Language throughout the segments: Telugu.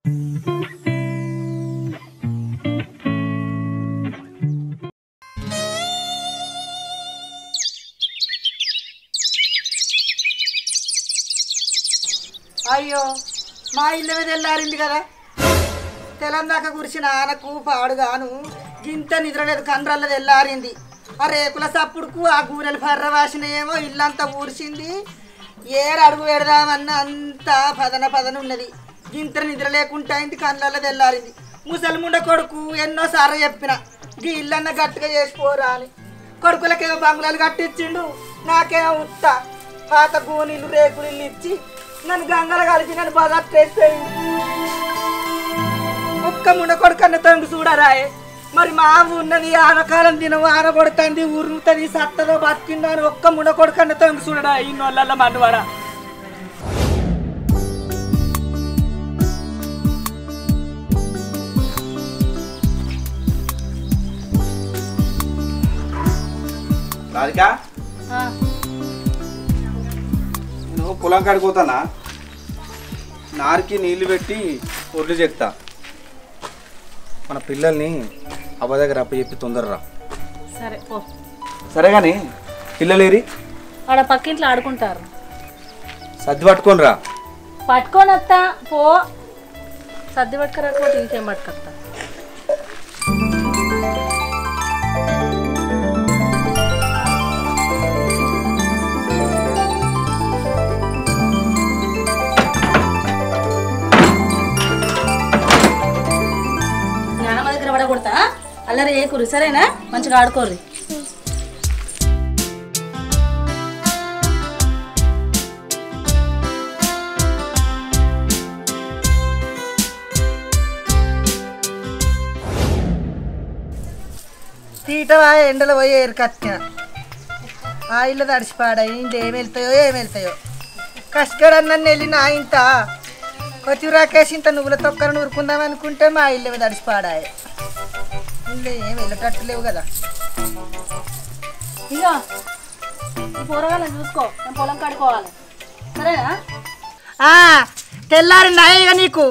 అయ్యో మా ఇల్లు మీద వెళ్ళారింది కదా తెలంగాణ కురిసిన ఆనకు పాడుగాను గింత నిద్రలేదు కండ్రల్లది వెళ్ళారింది ఆ రేకుల సప్పుడుకు ఆ గూరెలు ఫర్ర వాసిన ఏమో ఇల్లంతా ఊరిసింది ఏడు అడుగు పెడదామన్న అంతా పదన ఉన్నది గింత నిద్ర లేకుండా అయింది కండ్రల్లది వెళ్ళారింది ముసలిముండ కొడుకు ఎన్నోసార్లు చెప్పిన గీ ఇల్లన్న గట్టిగా చేసిపోరా అని కొడుకులకేమో బంగుళాలు కట్టించిండు నాకేమో ఉత్త పాత గోనీళ్ళు రేకులు ఇల్లు ఇచ్చి నన్ను గంగలు కలిపి నన్ను బదట్టేసిపోయింది ఒక్క ముండ కొడుకన్న తొంగి చూడరాయే మరి మా ఉన్నది ఆనకాలం దినం ఆన కొడుతుంది ఉరుముతుంది సత్తదో బతికిందో అని ఒక్క ముండ కొడుకన్న తొంగి చూడరా ఇన్నోళ్ళ మనవాడా రాధికా నేను పొలం కాడికి పోతానా నారికి నీళ్లు పెట్టి ఒడ్లు చెప్తా మన పిల్లల్ని అవ్వ దగ్గర అప్పచెప్పి తొందరరా సరే పో సరే కానీ పిల్లలేరి ఆడ పక్కింట్లో ఆడుకుంటారు సర్ది పట్టుకొని రా పట్టుకొని వస్తా పో సర్ది పట్టుకరాకపోతే ఇంకేం పట్టుకొస్తా పడకూడతా అల్లరి ఏకురు సరేనా మంచిగా ఆడుకోర్రి తీటవా ఎండలు పోయి ఏరుకత్తిన ఆ ఇల్లు తడిసిపాడాయి ఇంకేం వెళ్తాయో కష్టడన్న వెళ్ళిన ఇంత కొత్తిమీరాకేసి ఇంత నువ్వుల తొక్కర నూరుకుందాం అనుకుంటే మా ఇల్లు తడిసిపాడాయి ఇంట్లో ఏం వెళ్ళేటట్టు లేవు కదా ఇక కూరగాయలు చూసుకో నేను పొలం కడుకోవాలి సరేనా తెల్లారిందా నీకు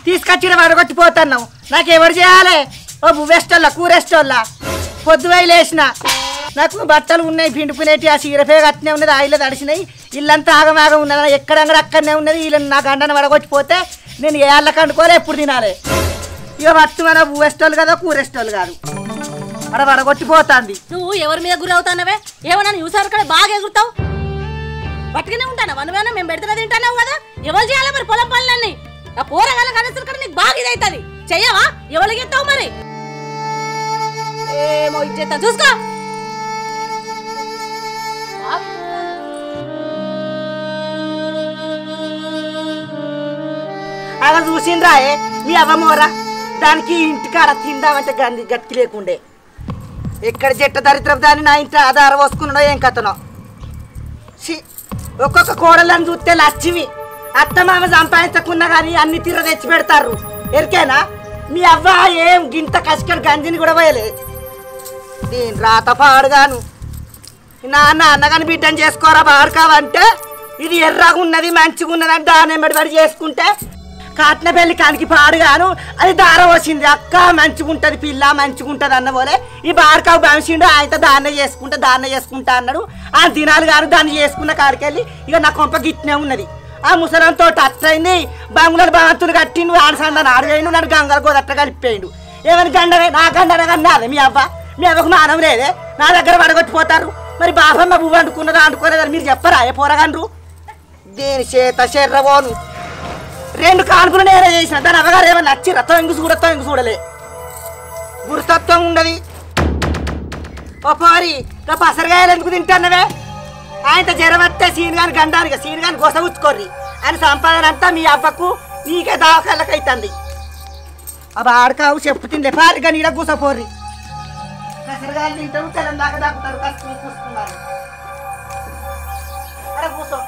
తీసుకొచ్చిన వడగొట్టిపోతున్నావు నాకు ఎవరు చేయాలి ఓ బువ్వేస్తోళ్ళ కూరేస్తోళ్ళ పొద్దువై లేచిన నాకు బట్టలు ఉన్నాయి పిండుకునేటి ఆ చీరపే అట్నే ఉన్నది ఆ ఇల్లు తడిసినాయి ఇల్లంతా ఆగమాగం ఉన్నది ఎక్కడంగా అక్కడనే ఉన్నది వీళ్ళని నాకు అండను వడగొట్టిపోతే నేను ఏళ్ళకి అండుకోలే ఎప్పుడు తినాలి ఇక పట్టు మన బువ్వేస్తోళ్ళు కదా కూరేస్తోళ్ళు కాదు అక్కడ వడగొట్టిపోతుంది నువ్వు ఎవరి మీద గురి అవుతానవే ఏమన్నా చూసారు కదా బాగా ఎగురుతావు పట్టుకునే ఉంటానా వనవేనా మేము పెడితే తింటానావు కదా ఎవరు చేయాలి మరి పొలం పనులన్నీ ఆ కూరగాయలు కనేసరి కదా నీకు బాగా ఇదవుతుంది చెయ్యవా ఎవరికి ఎత్తావు మరి ఏమో ఇచ్చేస్తా చూసుకో అలా చూసిండ్రాయే మీ అవ్వమోరా దానికి ఇంటికాడ తిందామంటే గట్టి లేకుండే ఎక్కడ చెట్ట దరిద్రం దాన్ని నా ఇంటి ఆధారం వసుకున్నాడో ఏం కథనో ఒక్కొక్క కోడలను చూస్తే లచ్చివి అత్తమామ సంపాదించకున్నా కానీ అన్ని తీర తెచ్చి పెడతారు ఎరికేనా మీ అవ్వ ఏం గింత కష్టం గంజిని కూడా పోయలేదు నేను రాత పాడుగాను నాన్న అన్నగాని బిడ్డను చేసుకోరా పాడుకావంటే ఇది ఎర్రగా ఉన్నది మంచిగా ఉన్నదంటే దానెంబడి చేసుకుంటే కాట్న పెళ్లి కానికి పాడుగాను అది దారం వచ్చింది అక్క మంచిగా ఉంటుంది పిల్ల మంచిగా ఉంటుంది అన్న పోలే ఈ బాడకావు బంసిండు ఆయనతో దాన్నే చేసుకుంటా అన్నాడు ఆ దినాలు గారు దాన్ని చేసుకున్న కాడికెళ్ళి ఇక నా కొంప గిట్నే ఉన్నది ఆ ముసలంతో అట్టయింది బంగుళలు భవంతులు కట్టిండు ఆడసందని ఆడుగైండు నన్ను గంగలు గోదట్ట కలిపిపోయిండు ఏమని గండవే నా గండన కన్నా అదే మీ అవ్వకు మానం లేదే నా దగ్గర పడగొట్టిపోతారు మరి బాబమ్మ పువ్వు అంటుకున్నదా అంటుకోలేదని మీరు చెప్పరా ఏ పోరగండ్రు దేని చేత శర్రబోను 2 కాన్పులు నేనే చేసిన దాని అవ్వగారు ఏమన్నా నచ్చిరా తొంగి చూడలే గురుతత్వం ఉండదు ఓ పోరి ఇంకా పసరగాయలు ఎందుకు తింటానవే ఆయనతో జ్వరం వస్తే సీనిగాని గండానికి సీనిగాని గొసగుచ్చుకోర్రి అని సంపాదన అంతా మీ అవ్వకు నీకే దావకాళ్ళకి అవుతుంది అబ్బా ఆడకావు చెప్పు తిండే పారిగా నీడ కూసపోర్రి పసరగాయలు తింటారు తెలం దాకా దాక్కుతారు కష్టం చూసుకున్నారు అక్కడ కూసో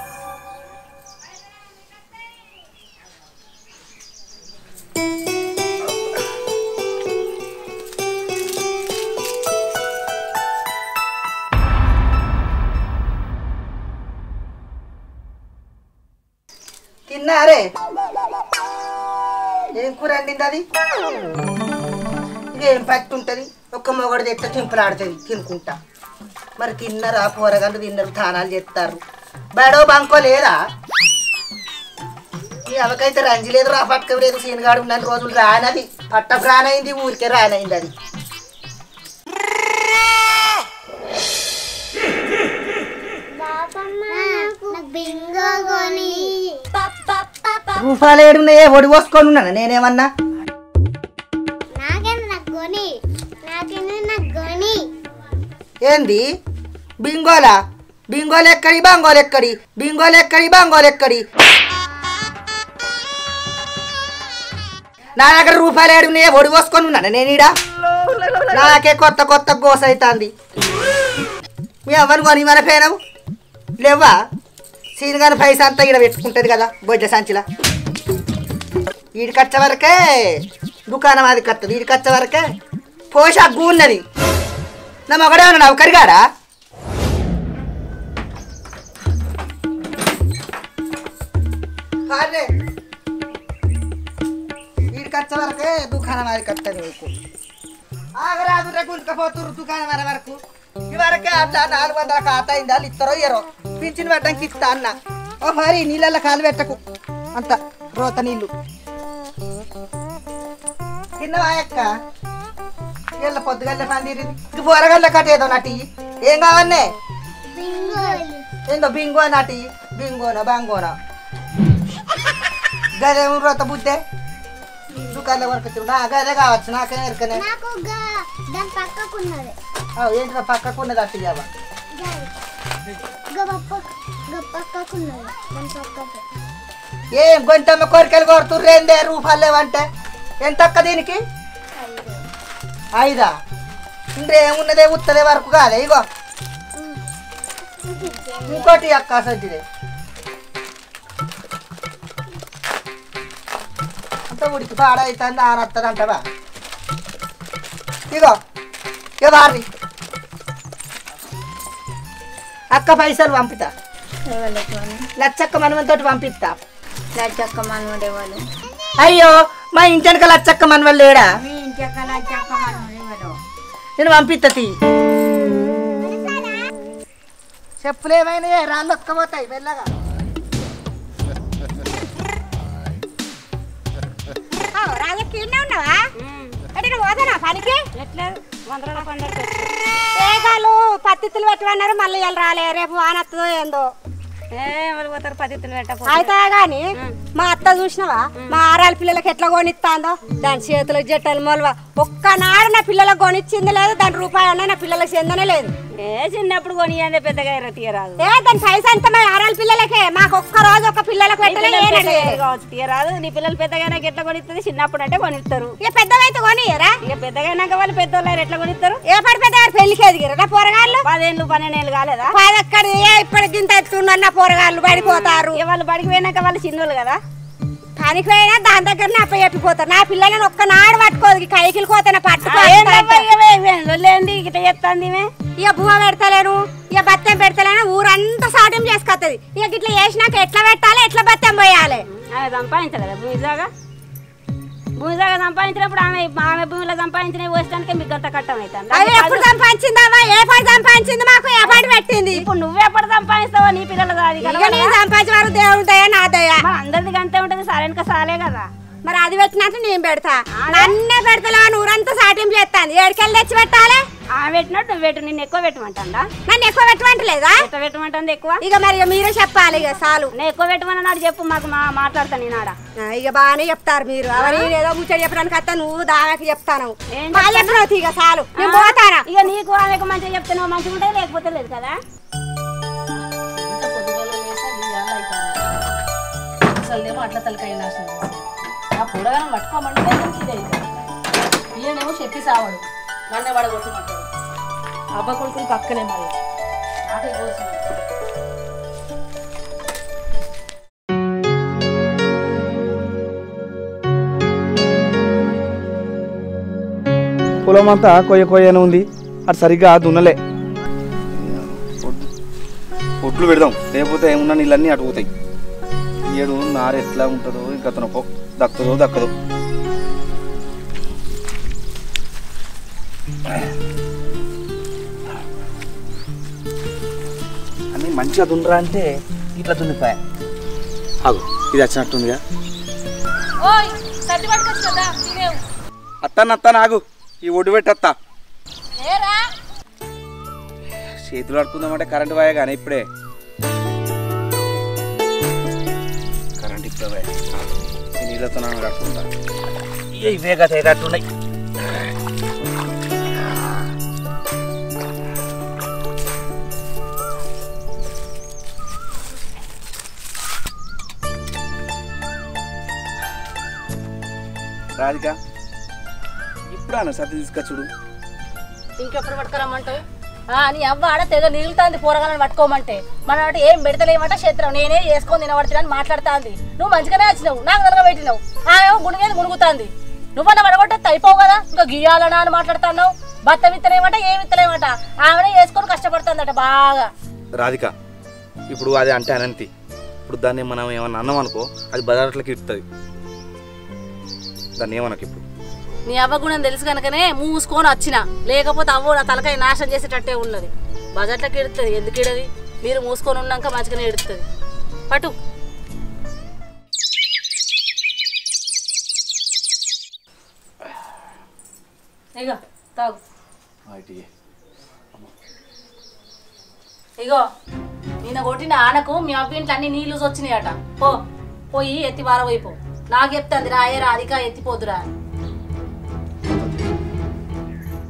తిన్నారే ఏం కూర వండింది అది? ఇక ఏం పట్టి ఉంటుంది, ఒక్క మొగడు తెస్తే చింపులాడుతుంది తినుకుంటా. మరి తిన్నరా కూరగాయలు తిన్నరు, తానాలు చేస్తారు. బడో బంకో లేదా? ఈ అవకైతే రంజి లేదు, రా పట్టక లేదు. సీనగాడు ఉన్న రోజులు రానది, పట్టకు రానైంది, ఊరికే రానైంది అది. రూపాయలు ఏడున్నాయే ఒడి పోసుకొని ఉన్నాను నేనేమన్నా? ఏంది బింగోలా? బింగోలు ఎక్కడి, బంగోలు ఎక్కడి, బింగోలు ఎక్కడి, బంగోలు ఎక్కడి? నా దగ్గర రూపాయలు ఏడున్నాయే ఒడి పోసుకొని ఉన్నాను నేను ఈడ. నాకే కొత్త కొత్త గోస అవుతుంది. మీ ఎవరు కొని మన పేనవు లేవా? సీనిగాని పైసా అంతా ఈడ పెట్టుకుంటుంది కదా బొడ్డ సంచిలా. ఈడికొచ్చే వరకే దుకాణం అది కత్తది, ఈడికొచ్చే వరకే పోషా గూన్నది. నా మగడేమన్నా నౌకరిగాడా? ఈడికొచ్చే వరకే దుకాణం అది కత్తది. మీకు ఆగరాదు రే గుంజుకపోతురు దుకాణం అనే వరకు. ఈ వరకే అట్లా 400 ఖాతా అయిందా ఇస్తారో ఇయ్యరో. పింఛన్ పెట్టడానికి ఇస్తా అన్న. ఓ మరి నీళ్ళల్లో కాలు పెట్టకు, అంత రోత నీళ్ళు. తిన్నవా అక్క? వీళ్ళ పొద్దుగల్ల పందిరింది, ఇది బోరగల్ల కట్టేదో నటి. ఏం కావన్నే? ఏందో బింగో నటి, బింగోనా బంగోనా? గదేమో రోత బుద్ధే దుకాణంలో వరకు గదే కావచ్చు. నాకేం ఎరకనే. ఏంటి పక్కకున్నది అట్టు ఇవ్వ. ఏం గొంతమ్మ కోరికలు కొడుతుర్రేందే? రూపాయలు లేవంటే ఎంత అక్క దీనికి? 5 ఇంకేమున్నదే ఉత్తదే వరకు కాదే. ఇగో ఇంకోటి అక్క అసలు అంత ఉడికి పాడవుతుంది, ఆనొస్తుంది అంటవా? ఇగో ఇక వారి అక్క పైసలు పంపిస్తా. లచ్చక్క మనవతో పంపిస్తా. లచ్చక్క మనవడు ఎవరు? అయ్యో మా ఇంటి వెనక లచ్చక్క మనవడు లేడా? మీ ఇంటి లచ్చక్క మనవడు ఎవరు? నేను పంపిస్తా. చెప్పులు ఏమైనా రాళ్ళు ఒక్కపోతాయి మెల్లగా. రాజకీయ ఉన్నావా? అంటే నువ్వు పోతానా పనికి? ఏగాలు పత్తిత్తులు పెట్టమన్నారు, మళ్ళీ ఇవాళ రాలే. రేపు వానొస్తుందో ఏందో. పోతారు పత్తిత్తులు పెట్ట అయితే గాని మా అత్త చూసినవా మా ఆరాల పిల్లలకి ఎట్లా కొనిస్తాందో? దాని చేతులకు జట్టలు మొలవ ఒక్కనాడు నా పిల్లలకు కొనిచ్చింది లేదు, దాని రూపాయలు నా పిల్లలకు చెందనే లేదు. చిన్నప్పుడు కొనియండి, పెద్దగా తీయరాదు. దాని పైసా అంతా మా ఆరాల పిల్లలకే, మాకు ఒక్క రోజు ఒక పిల్లలకు కావచ్చు తీయరాదు. నీ పిల్లలు పెద్దగా ఎట్లా కొనిస్తుంది? చిన్నప్పుడు అంటే కొనిస్తారు. ఇక పెద్దగా అయితే కొనియరా? ఇక పెద్దగా వాళ్ళు పెద్దోళ్ళు ఎట్లా కొనిస్తారు? ఏ పడి పెద్ద పెళ్లికి ఎదిగిరా నా పోరగాళ్ళు? 10 ఏళ్ళు 12 ఏళ్ళు కాలేదా? అక్కడ ఇప్పటికి ఇంత ఎత్తున్నా పోరగాళ్ళు పడిపోతారు. వాళ్ళు బడికి పోయినాక వాళ్ళు చిన్నోళ్ళు కదా, పనికి పోయినా దాని దగ్గర అప్ప చెప్పిపోతారు. నా పిల్లలను ఒక్కనాడు పట్టుకోదు, కైకిలు కోతనే పట్టుకో. ఇట్లా చెప్తాంది ఇక బువ్వ పెడతలేను, ఇక బత్తం పెడతలేను, ఊరంతా సాధ్యం చేసుకొస్తుంది. ఇక ఇట్లా చేసినాక ఎట్లా పెట్టాలి, ఎట్లా బత్తం పోయాలి? ఆమె సంపాదించలేదా భూమి జాగా సంపాదించినప్పుడు ఆమె భూమిలో సంపాదించినవి వచ్చడానికి మీకు అంత కట్టం అవుతుంది. అవి ఎప్పుడు సంపాదించిందావా? ఏ పాటు సంపాదించింది? మాకు ఏ పాటు పెట్టింది? ఇప్పుడు నువ్వు ఎప్పుడు సంపాదిస్తావో నీ పిల్లలు సంపాదించే వారు దేవుడు దయ నా దయ. అందరిది అంతే ఉంటుంది, సరైన సాలే కదా. మరి అది పెట్టినట్టు నేను పెడతా. నన్నే పెడతలే, ఊరంతా సాధ్యం చేస్తాను. ఏడుకెళ్ళి తెచ్చి పెట్టాలి. ఆమె పెట్టినట్టు నువ్వు పెట్టు. నిన్ను ఎక్కువ పెట్టమంటా? నన్ను ఎక్కువ పెట్టమంటలేదా? పెట్టమంటుంది ఎక్కువ. ఇక మరి మీరే చెప్పాలి. ఇక చాలు, నేను ఎక్కువ పెట్టమన్నాడు చెప్పు, మాకు మాట్లాడతాను నేను ఆడ. ఇక బాగానే చెప్తారు మీరు. అవన్నీ ఏదో ముచ్చట చెప్పడానికి అత్త నువ్వు దానికి చెప్తాను. చెప్పినవు ఇక చాలు, నేను పోతానా? ఇక నీకు ఆమెకు మంచిగా చెప్తున్నావు, మంచిగా ఉంటే లేకపోతే లేదు కదా. అసలు అట్లా తలకాయ నాశనం ఆ కూరగాయలు పట్టుకోమంటే ఇదే ఈయనేమో చెప్పి సావాడు, నన్నే పడగొట్టుమంటాడు. అబ్బ కొడుకులు పక్కనే మరి నాకే కోసం. పొలం అంతా కొయ్యనే ఉంది, అటు సరిగ్గా దున్నలే. ఒట్లు పెడదాం, లేకపోతే ఏమున్నా నీళ్ళన్నీ అటు పోతాయి. ఏడు నారు ఎట్లా ఉంటుందో ఇంకా తనకో దక్కదో అన్నీ మంచిగా దున్నరా అంటే ఇట్లా దున్నిపోయా. ఆగు, ఇది వచ్చినట్టుందిగా. ఓయ్ సర్ది పట్టుకొచ్చు కదా తినేవు. అత్తాను ఆగు, ఈ ఒడ్డు పెట్టత్తా. ఏరా చేతులు పడుకుందామంటే కరెంటు పోయా కానీ ఇప్పుడే కరెంట్ ఇప్పుడే నీళ్ళతో కట్టుకుంటా. ఇవే కదా అయ్యేటట్టున్నాయి. రాధిక ఇప్పుడు అన్న సర్ది తీసుకొచ్చుడు. ఇంకెప్పుడు పట్టుకురమ్మంటావు? నీ అవ్వ ఆడ తెగ నిలుగుతుంది పోరగాలని పట్టుకోమంటే. మన అంటే ఏం పెడతలేమట క్షేత్రం నేనే చేసుకొని తినబడుతున్నాను మాట్లాడుతుంది. నువ్వు మంచిగానే వచ్చినావు, నాకు కనుక పెట్టినావు. ఏమో గుణిగేది గుణుగుతుంది. నువ్వన్న పడగొట్టే అయిపోవు కదా, ఇంకా గియ్యాలనా అని మాట్లాడుతున్నావు. భర్త విత్తలేమట ఏం విత్తలేమట, ఆమెనే చేసుకొని కష్టపడుతుందట బాగా. రాధిక ఇప్పుడు అది అంటే అనంతి. ఇప్పుడు దాన్ని మనం ఏమన్నా అన్నాం అనుకో, అది బజార్లకి ఇస్తుంది. దాన్ని ఏమనకు. ఇప్పుడు నీ అవ్వ గుణం తెలుసు కనుకనే మూసుకొని వచ్చిన, లేకపోతే అవ్వ నా తలకాయ నాశనం చేసేటట్టే ఉన్నది. బజార్లోకి ఎడుతుంది. ఎందుకు ఎడది? మీరు మూసుకొని ఉన్నాక మంచిగానే ఎడుతుంది. పట్టు ఇగో తాగు. ఇగో నిన్న కొట్టిన ఆనకు మీ అవ్వ ఇంట్లో అన్ని నీళ్ళు వచ్చినాయట. పోయి ఎత్తి వారం అయిపో. నాకు చెప్తుంది రాయే రాధిక ఎత్తిపోదురా.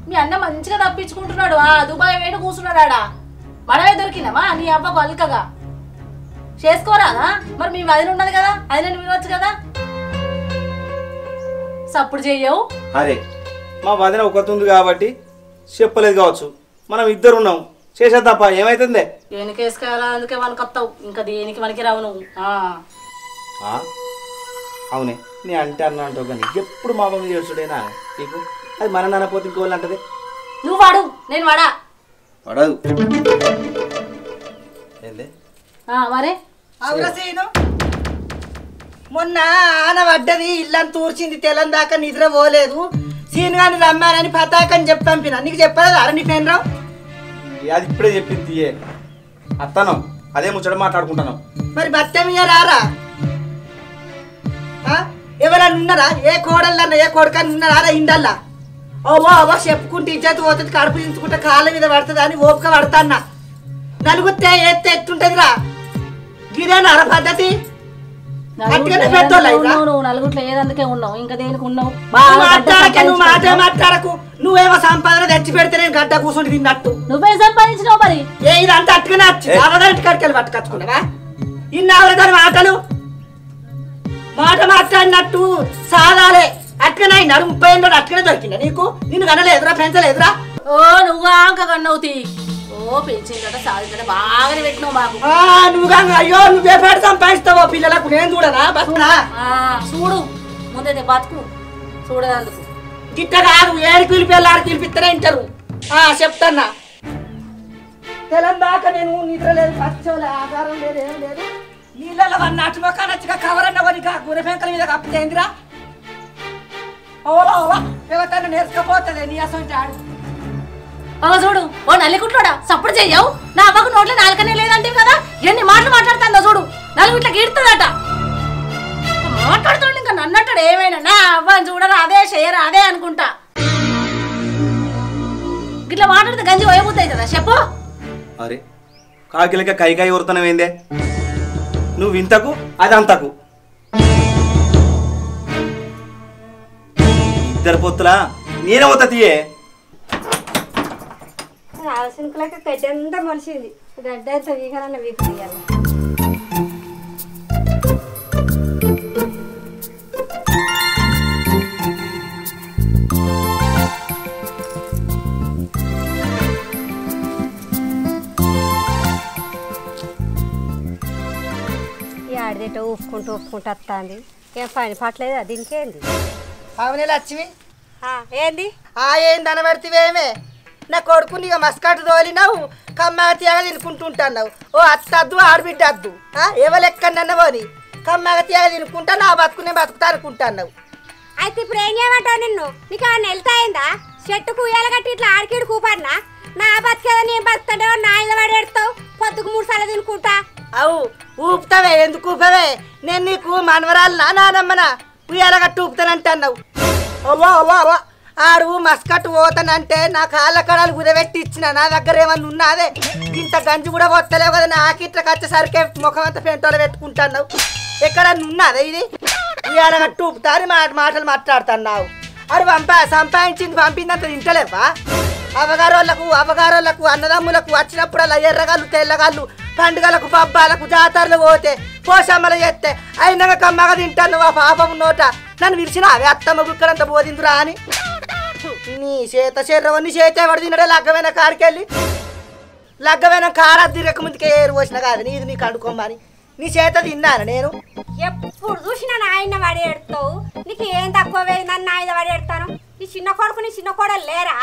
మీ అన్న మంచిగా తప్పించుకుంటున్నాడు. దుబాయ్ వేడు కూర్చున్నాడు ఆడ. మనమే దొరికినామా నీ అబ్బకు అల్కగా? చేసుకోరాదా మరి? మీ వదిన ఉన్నది కదా, వదిన వినవచ్చు కదా. సప్పుడు చెయ్యవు. అరే మా వదిన ఒకతుంది కాబట్టి చెప్పలేదు కావచ్చు. మనం ఇద్దరు ఉన్నాం, చేసేద్దాపా. ఏమైతుంది? దేనికి వేసుకోవాలా? అందుకే మనకు వస్తావు. ఇంకా దేనికి మనకి రావు నువ్వు. అవునే నీ అంటే అన్న అంటావు కానీ ఎప్పుడు మా మమ్మీ చేస్తుడేనా నీకు? అది మన నాన్నపోతే ఇంకోళ్ళు అంటది. నువ్వు వాడు, నేను వాడా. పడదు ఏంది మరే అవురసీను మొన్న ఆన పడ్డది, ఇల్లంతా తూర్చింది, తెల్లం దాకా నిద్ర పోలేదు. సీను గాని రమ్మానని పతాకని చెప్పి పంపిన. నీకు చెప్పలేదు అరే నీకు నేను రావు? అది ఇప్పుడే చెప్పింది అత్తనం. అదే ముచ్చట మాట్లాడుకుంటాను. మరి బత్తెమియ రారా? ఎవరన్నా ఉన్నారా? ఏ కోడళ్ళన్నా ఏ కొడుకన్నా ఉన్నారా ఇండల్లా? ఓవో చెప్పుకుంటే ఇజ్జత్ పోతుంది, కడుపు దించుకుంటే కాళ్ళ మీద పడుతుంది అని ఓపిక పడతాన్నా. నలుగుతే ఎత్తే ఎత్తుంటదిరా. గిదేనా అర పద్ధతి? నువ్వు నలుగుట్లో ఏదందుకే ఉన్నావు, ఇంకా దేనికి ఉన్నావు? నువ్వు మాట్లాడకు. నువ్వేమో సంపాదన తెచ్చి పెడితే నేను గడ్డ కూర్చుంటే తిన్నట్టు. నువ్వే సంపాదించినావు మరి. ఇదంతా అట్టుకునే అవదానికి కడికెళ్ళి పట్టుకొచ్చుకున్నావా? ఇన్నావర దాని మాటలు మాట మాట్లాడినట్టు సాదాలే. అట్కనే అయినాడు 30 ఏళ్ళు అట్కనే దొరికిందా నీకు? నిన్ను కనలేదురా, పెంచలేదురా? నువ్వు ఆంక కన్నవుతి. పెంచిందట సాధించట బాగానే పెట్టినావు మాకు. నువ్వు కానీ అయ్యో నువ్వే పెట్టి సంపాదిస్తావో పిల్లలకు, నేను చూడనా? బతుకునా? చూడు ముందైతే బతుకు చూడదందుకు. గిట్ట కాదు, ఏడికి పిలిపి పిలిపిస్తేనే ఇంటారు. చెప్తాన్నా. తెలంగాణ నేను నిద్ర లేదు, పచ్చోలే, ఆధారం లేదు, ఏం లేదు. నీళ్ళలో అన్నట్టు మొక్కనచ్చిగా కవర్ అన్న కొని గుర్రె పెంకల మీద కప్పుతేందిరా? ఓలా ఎవరితో నేర్చుకపోతుంది నీ అసలు ఆడు. చూడు ఓ నల్లికుట్లోడా సప్పుడు చెయ్యవు. నా అవ్వకు నోట్లో నాలుకనే లేదంటే కదా, ఎన్ని మాటలు మాట్లాడుతుందో చూడు. నలుగుట్లకి ఇడుతుందట మాట్లాడుతుండే. ఇంకా నన్నట్టాడు ఏమైనా నా అవ్వని చూడరా అదే చేయరా అదే అనుకుంటా. ఇట్లా మాట్లాడితే గంజి వయబుద్ది కదా చెప్పు. అరే కాకిలక కైకాయ ఊరుతనమేందే? నువ్వు ఇంతకు అది అంతకు. ఇద్దరు పొత్తులా నేనే పోతా తీయే. ఆలోచనకులక గడ్డ అంతా మనిషింది. గడ్డ అంతా వీగాలన్న వీకు తీయాలి. ఆడిదేట ఊపుకుంటూ వస్తుంది. ఏం పని పట్టలేదా దీనికేంది? అవునే లక్ష్మి, ఏంది ఏంది అనబడితేవేమే? నా కొడుకుని ఇక మస్కట్ తోలినావు, కమ్మగా తీయగా తినుకుంటుంటున్నావు. ఓ అత్తద్దు ఆడబిడ్డ అద్దు, ఎవరెక్కడన్నవని కమ్మగా తీయగా తినుకుంటా నా బతుకునే బతుకుతా అనుకుంటున్నావు. అయితే ఇప్పుడు ఏం చేయమంటావు? నీకు ఏమన్నా వెళ్తాయిందా? చెట్టుకు ఉయ్యాల కట్టి ఇట్లా ఆడికిడు కూపన్నా నా బతికేదా నేను బతుకుంటే నా ఇద వాడి ఎడతావు పొద్దుకు 3 సార్లు తినుకుంటా అవు ఊపుతావే ఎందుకు ఊపవే నేను నీకు మనవరాలు నానమ్మనా ఉయ్యాల కట్టి ఊపుతానంటే అన్నావు అవ్వా అవ్వా అవ్వా ఆడు మస్కట్టు పోతానంటే నా కాళ్ళ కడాలు కుదబెట్టి ఇచ్చిన నా దగ్గర ఏమన్నా ఉన్నదే ఇంత గంజి కూడా వస్తలేవు కదా నాకిట్లా వచ్చేసరికి ముఖం అంతా పెంటోలు పెట్టుకుంటున్నావు ఎక్కడ ఉన్నదే ఇది ఉయ్యాల కట్టి ఊపుతా అని మాటలు మాట్లాడుతున్నావు ఆడు సంపాదించింది పంపిందంత తింటలేవా అవగారోళ్ళకు అన్నదమ్ములకు వచ్చినప్పుడు అలా ఎర్రగాళ్ళు తెల్లగాళ్ళు పండుగలకు పబ్బాలకు జాతరలు పోతే పోషమ్మలు చేస్తే అయినాక కమ్మగా తింటాను ఆ పాపం నోట నన్ను విరిచిన అవి అత్తమ్మ బుక్కడంత బోధిందురా అని నీ చేత శర్రవన్నీ చేత ఎవడు తినడే లగ్గమైన కాడికెళ్ళి లగ్గమైన కాడ తిరగక ముందుకే ఏరు పోసిన కాదు నీది నీకు అనుకోమని నీ చేత తిన్నాను నేను ఎప్పుడు చూసినా నా ఆయన వాడి ఎడతావు నీకు ఏం తక్కువ నన్ను నా ఆయన వాడి ఎడతాను నీ చిన్న కొడుకు నీ చిన్న కోడలు లేరా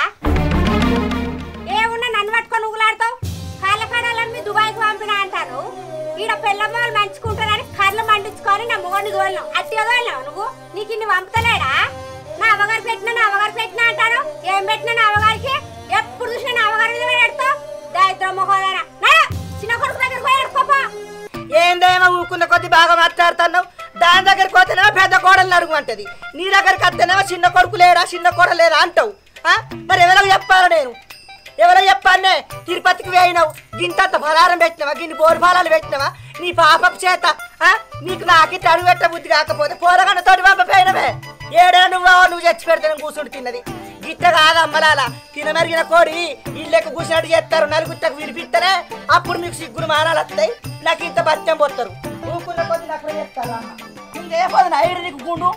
ఏమున్నా నన్ను పట్టుకొని ఊగులాడతావు కాళ్ళ కడాలని మీ దుబాయ్కి పంపినా అంటాను ఈడ పిల్లమ్మలు మంచుకుంటారని కర్రలు మండించుకొని నా మొగని దోలను అట్టిగా దోలినావు నువ్వు నీకు ఇన్ని పంపుతలేడా నా అవగారు పెట్టినా అంటాను ఏం పెట్టినా నా అవగారికి ఎప్పుడు చూసినా నా అవగారి మీద పెడతావు దరిద్ర మొహోదరా చిన్న కొడుకు దగ్గర పోయి ఎడుకోపా ఏందేమో ఊకున్న కొద్ది బాగా మాట్లాడుతున్నావు దాని దగ్గరికి పోతేనేమో పెద్ద కోడలు అడుగుంటది నీ దగ్గరికి వస్తేనేమో చిన్న కొడుకు లేరా చిన్న కోడలు లేరా అంటావు మరి ఎవరో చెప్పాలా నేను ఎవరో చెప్పానే తిరుపతికి వేయినావు గింతంత ఫలారం పెట్టినావా గిన్ని బోరు ఫలాలు పెట్టినావా నీ పాపకు చేత నీకు నాకిట్ట అడుగు పెట్ట బుద్ధి కాకపోతే పోరగన్న తోటి పాప పోయినవే ఏడే నువ్వు చచ్చి పెడితే కూర్చుంటు తిన్నది గిట్ట కాదు అమ్మలాల తినమరిగిన కోడి ఇళ్ళకి కూర్చున్నట్టు చేస్తారు నలుగుట్టకు వినిపిస్తేనే అప్పుడు మీకు సిగ్గులు మానాలు వస్తాయి నాకు ఇంత బత్యం పోతారు ఊకున్న కొద్ది నాకు చేస్తారా ఇంకేపోదు నైడు నీకు గుండు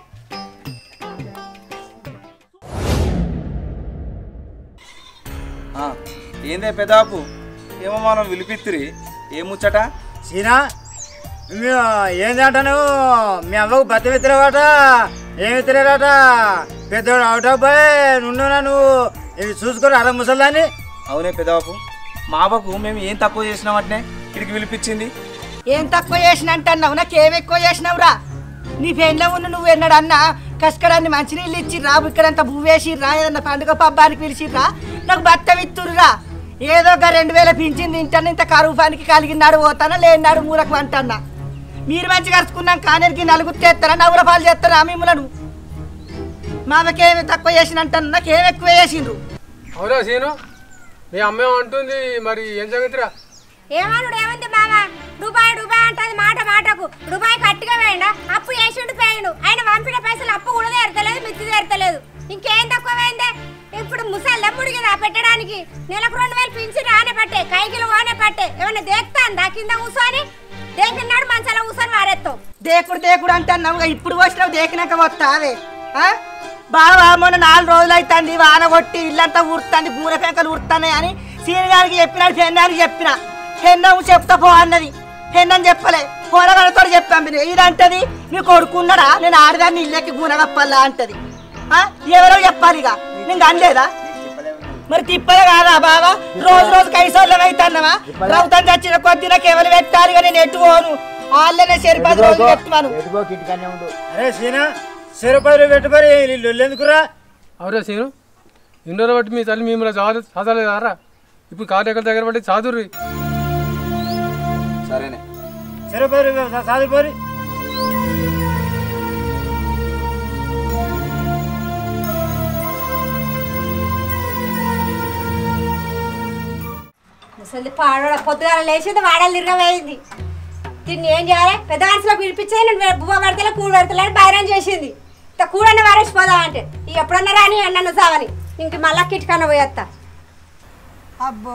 ఏందే పెదాపు ఏమో మనం విలిపిత్తిరి ఏ ముచ్చట సీనా ఏంటంటాను మీ అవ్వకు బత్త విత్తలేవాట ఏం విత్తలేరాట పెద్దోడు అవుట్ అబ్బాయి నువ్వు ఇవి చూసుకొని అర ముసలాన్ని అవునే పెదాపు మా అవ్వకు మేము ఏం తక్కువ చేసినామంటే ఇక్కడికి విలిపించింది ఏం తక్కువ చేసినంటున్నావు నాకేం ఎక్కువ చేసినావురా నీ పెండ్లో ఉన్న నువ్వు ఎన్నడన్నా కష్టడాన్ని మంచినీళ్ళు ఇచ్చిర్రా ఇక్కడంతా బువ్వేసిర్రా ఏదన్నా పండుగ పబ్బానికి పిలిచిర్రా నాకు బట్ట విత్తుర్రా ఏదో ఒక 2000 పింఛన్ తింటాను ఇంత కరువు పనికి కలిగినాడు పోతానా లేనినాడు మూలకు అంటన్నా మీరు మంచిగా కరుచుకున్నాం కానేరికి నలుగురు చేస్తారా నవ్వుల పాలు చేస్తారా మిమ్మలను మామకేమి తక్కువ చేసినంటాను నాకేం ఎక్కువ చేసిండ్రు అవునా సీను మీ అమ్మ అంటుంది మరి ఏం జరుగుతురా ఏమనుడు ఏముంది మామ దుబాయ్ అంటది మాటకు దుబాయ్ కట్టిగా వేయండి అప్పు వేసిండు పోయిండు ఆయన పంపిన పైసలు అప్పు కూడా తీరతలేదు మిత్తి తీరతలేదు ఇంకేం తక్కువైందే ఇప్పుడు ముసలి దమ్ముడు కదా పెట్టడానికి నెలకు 2000 పింఛన్ రానే పట్టే కైకిలు వానే పట్టే ఏమన్నా దేక్తాందా కింద కూర్చొని దేకినాడు మంచాల కూర్చొని వారేస్తావు దేకుడు అంటున్నావు ఇప్పుడు వచ్చినావు దేకినాక వస్తావే బాగా మొన్న 4 రోజులు అవుతుంది వాన కొట్టి ఇల్లంతా ఉడుతుంది బూర పెంకలు ఉడుతున్నాయి అని సీని గారికి చెప్పినాడు పెన్నానికి చెప్పిన పెన్నము చెప్తా పో అన్నది పెన్నని చెప్పలే కూరగాయలతో చెప్పాను ఇదంటది నీ కొడుకున్నాడా నేను ఆడదాన్ని ఇల్లెక్కి గుణగప్పల్లా అంటది ఎవరో చెప్పాలి ఇక నేను అనలేదా మరి తిప్పలే కాదా బావా రోజు కైసోళ్ళం అవుతున్నావా రౌతం చచ్చిన కొద్ది నాకు ఎవరు పెట్టాలి నేను ఎటు పోను వాళ్ళనే 10 రోజులు పెట్టుమాను అరే సీనా 10 పెట్టుబడి ఎందుకురా అవురా సీను ఇన్ని రోజులు బట్టి మీ తల్లి మిమ్మల్ని చదవలేదు కారా ఇప్పుడు కార్యకర్త దగ్గర బట్టి చదువుర్రి సరేనే 10 చదువుకోరి ముసలి పాడ పొద్దుగాల లేచింది వాడాలి తిరగవేయింది దీన్ని ఏం చేయాలి పెద్ద మనసులో పిలిపించేది నేను బువ్వ పెడతలే కూడ పెడతలేని బైరాన్ చేసింది ఇంత కూడన్న వారేసిపోదా అంటే ఎప్పుడన్నా రాని అన్నను సావని ఇంక మళ్ళా కిటికన్నా పోయేస్తా అబ్బో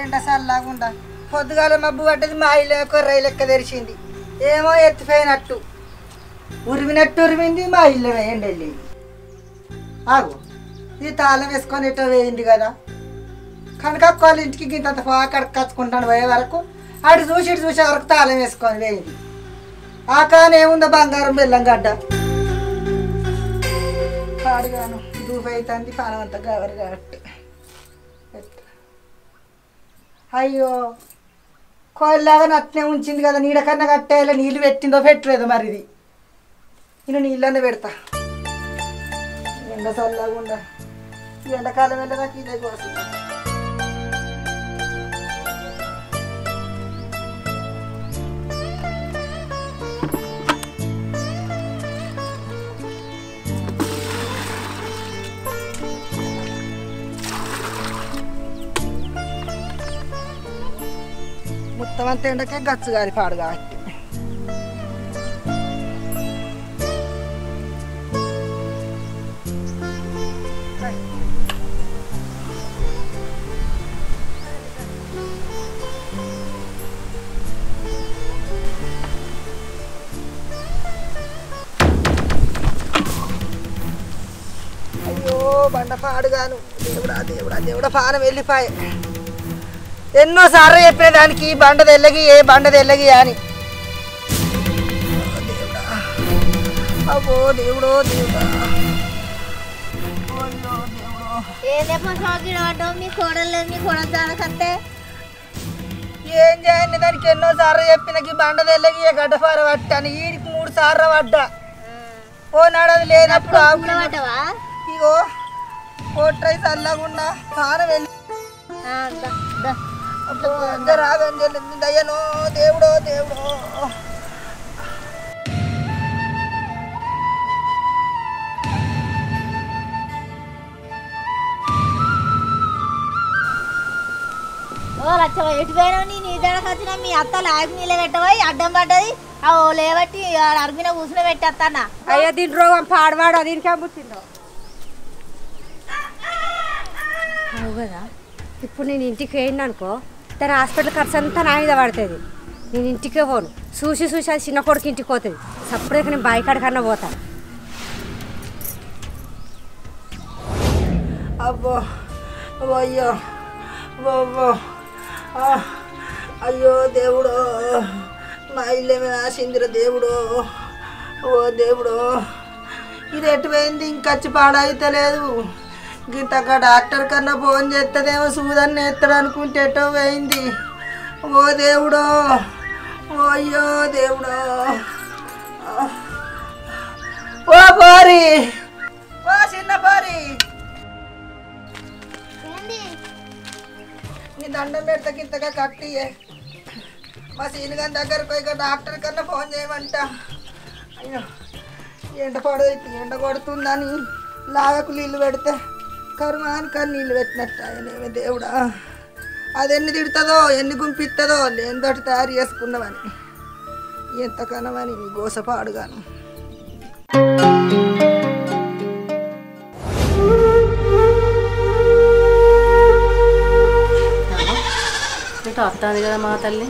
ఏంట సల్లాగుండా పొద్దుగాల మబ్బు పడ్డది మా ఇల్లు కొర్రై లెక్క తెరిచింది ఏమో ఎత్తిపోయినట్టు ఉరిమినట్టు ఉరిమింది మా ఇల్లు వేయండి వెళ్ళింది ఆగు ఇది తాళం వేసుకొని ఎట్టో వేయింది కదా కనుక వాళ్ళ ఇంటికి గింతంత అక్కడికి కచ్చుకుంటాను పోయే వరకు అటు చూసి చూసే వరకు తాళం వేసుకొని వేయింది ఆ కాని ఏముందో బంగారం బెల్లం గడ్డ పాడుగాను దూపైతుంది పానం అంతా గవరు కాబట్టి అయ్యో కోళ్ళలాగా నట్నే ఉంచింది కదా నీడ కన్నా కట్టేలా నీళ్ళు పెట్టిందో పెట్టలేదో మరి ఇది నేను నీళ్ళనే పెడతా ఎండ చల్లగుండా ఎండాకాలం వెళ్ళదాకా ఇదే కోసం. మొత్తం అంతా ఎండకే గచ్చు గారి పాడు కాబట్టి. అయ్యో బండ పాడుగాను. దేవుడా దేవుడా దేవుడా పానం వెళ్ళిపోయి. ఎన్నోసార్లు చెప్పిన దానికి బండ తెల్లగి ఏ బండ తెల్లగి అని. అబ్బో దేవుడో దేవుడా. ఏం చేయండి దానికి ఎన్నోసార్లు చెప్పినకి బండ తెల్లగి గడ్డపార పట్టాను. ఈడికి 3 సార్లు పడ్డా. ఓనాడు అది లేనప్పుడు ఇగో కోట్రై చల్లగుండా పానం వెళ్ళి రాగం చెల్లింది. దయ్యనో దేవుడో దేవుడో. లచ్చవ ఎటు పోయినావు? నీ నీళ్ళకి వచ్చినా మీ అత్త లాగి నీళ్ళు పెట్టబోయి అడ్డం పడ్డది. అవు లేబట్టి అర్మిన కూర్చుని పెట్టేస్తానా. అయ్యో దీని రోగం పాడవాడు దీనికే పుట్టిందో. అవు కదా, ఇప్పుడు నేను ఇంటికి వేయండి అనుకో, తన హాస్పిటల్ ఖర్చు అంతా నా మీద పడుతుంది. నేను ఇంటికే పోను. చూసి చూసి అది చిన్న కొడుకు ఇంటికి పోతుంది. సప్పుడేక నేను బాయికాడికన్నా పోతాను. అబ్బో అయ్యో అబ్బో అయ్యో దేవుడు మా ఇల్లేమే ఆసిందిర దేవుడు. ఓ దేవుడు ఇది ఎటు పోయింది? ఇంకచ్చి పాడైతలేదు. గింతక డాక్టర్ కన్నా ఫోన్ చేస్తుందేమో సూదన్ని ఎత్తడు అనుకుంటే ఎటో పోయింది. ఓ దేవుడు ఓ అయ్యో దేవుడు. ఓ పోరి ఓ చిన్న పోరి నీ దండం పెడతా గింతగా కట్టియే. మా సీనిగాని దగ్గరకు పోయి డాక్టర్ కన్నా ఫోన్ చేయమంట. అయ్యో ఎండ పడైతే ఎండ కొడుతుందని లాగకు నీళ్ళు పెడితే కరుమానికి నీళ్ళు పెట్టినట్టు ఆయనేమే దేవుడా. అది ఎన్ని తిడుతుందో ఎన్ని గుంపిస్తుందో లేనితోటి తయారు చేసుకున్నామని ఎంతకనమని నీ గోసపాడుగాను. వస్తుంది కదా మా తల్లి